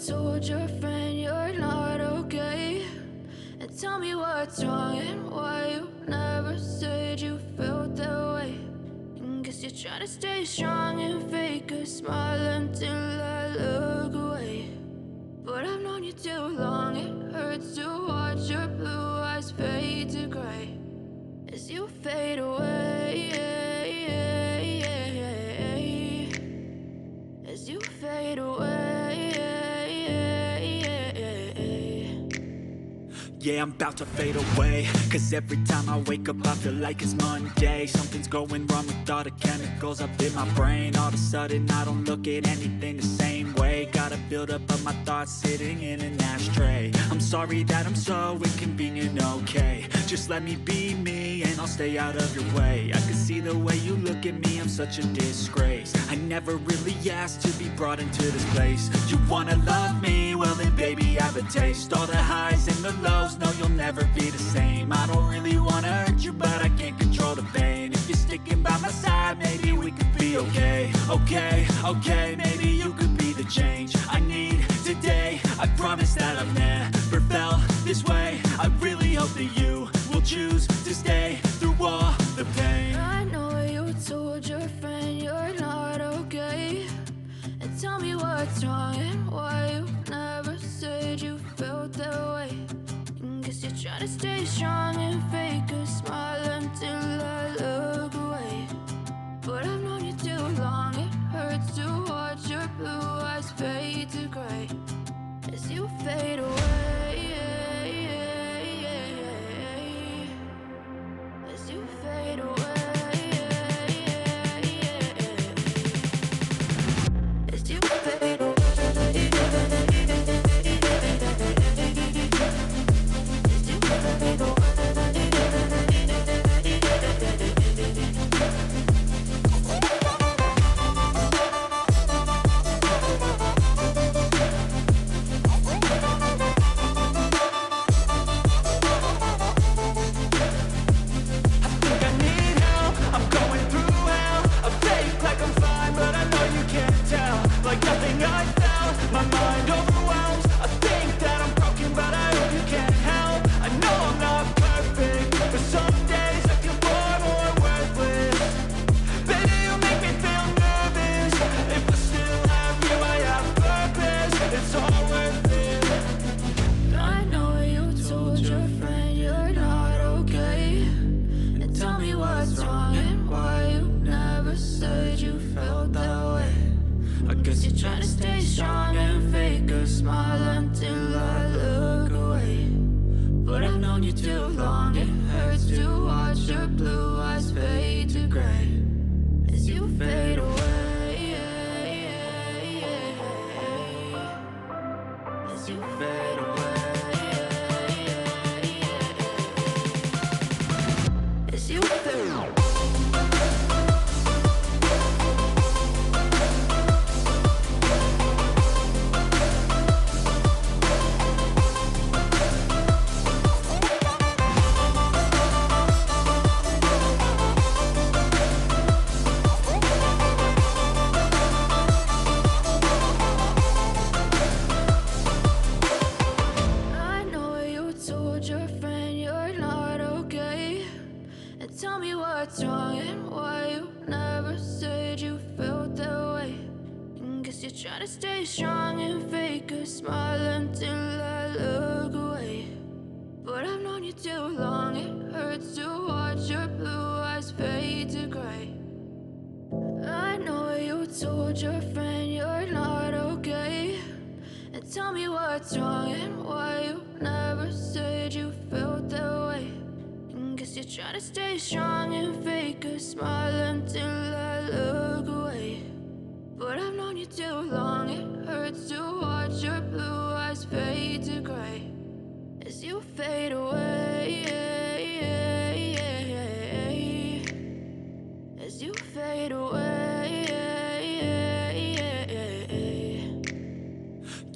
told your friend you're not okay, and tell me what's wrong and why you never said you felt that way. And guess you're trying to stay strong and fake a smile until I look away. But I've known you too long, it hurts to watch your blue eyes fade to gray as you fade away, as you fade away. Yeah, I'm about to fade away, cause every time I wake up I feel like it's Monday. Something's going wrong with all the chemicals up in my brain. All of a sudden I don't look at anything the same way. Got a buildup of my thoughts sitting in an ashtray. I'm sorry that I'm so inconvenient, okay. Just let me be me and I'll stay out of your way. I can see the way you look at me, I'm such a disgrace. I never really asked to be brought into this place. You wanna love me? Well then baby, have a taste. All the highs and the lows, no, you'll never be the same. I don't really wanna hurt you, but I can't control the pain. If you're sticking by my side, maybe we could be okay. Okay, maybe you could be the change I need today. I promise that I've never felt this way. I really hope that you will choose to stay through all the pain. I know you told your friend you're not okay, and tell me what's wrong and why you never said you felt that way. Guess you're trying to stay strong and fake a smile until I look away. But I've known you too long, it hurts to watch your blue eyes fade to gray as you fade away, as you fade away, as you fade away.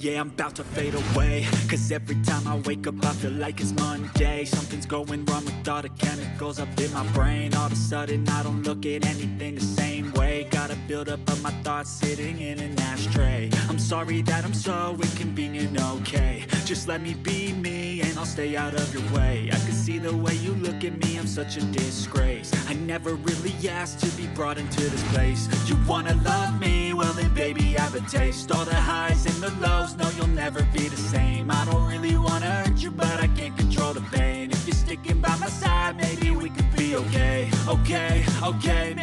Yeah, I'm about to fade away, cause every time I wake up I feel like it's Monday. Something's going wrong with all the chemicals up in my brain. All of a sudden I don't look at anything the same way. Got a buildup of my thoughts sitting in an ashtray. I'm sorry that I'm so inconvenient, okay. Just let me be me and I'll stay out of your way. I can see the way you look at me, I'm such a disgrace. I never really asked to be brought into this place. You wanna love me? Well then baby I have a taste. All the highs and the lows, no you'll never be the same. I don't really wanna hurt you but I can't control the pain. If you're sticking by my side maybe we could be okay. Okay, okay.